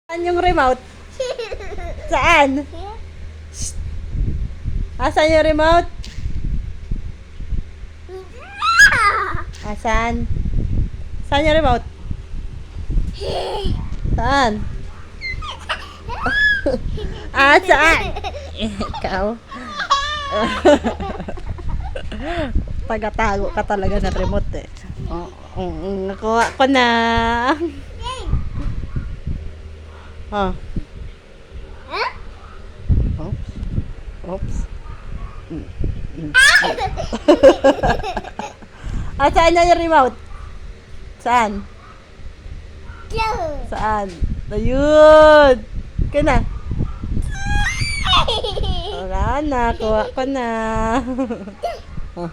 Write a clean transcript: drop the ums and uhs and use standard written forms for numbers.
Saan yung remote? Saan? Shh. Asan yung remote? Asan? Saan yung remote? Saan? Saan? Ikaw? Tagatago ka talaga ng remote eh. Nakuha ko na. Oh. Oops. Oops. Saan na yung remote? Saan? Saan? Ayun! Ka na. Wala na. Kuha ko na. Oh.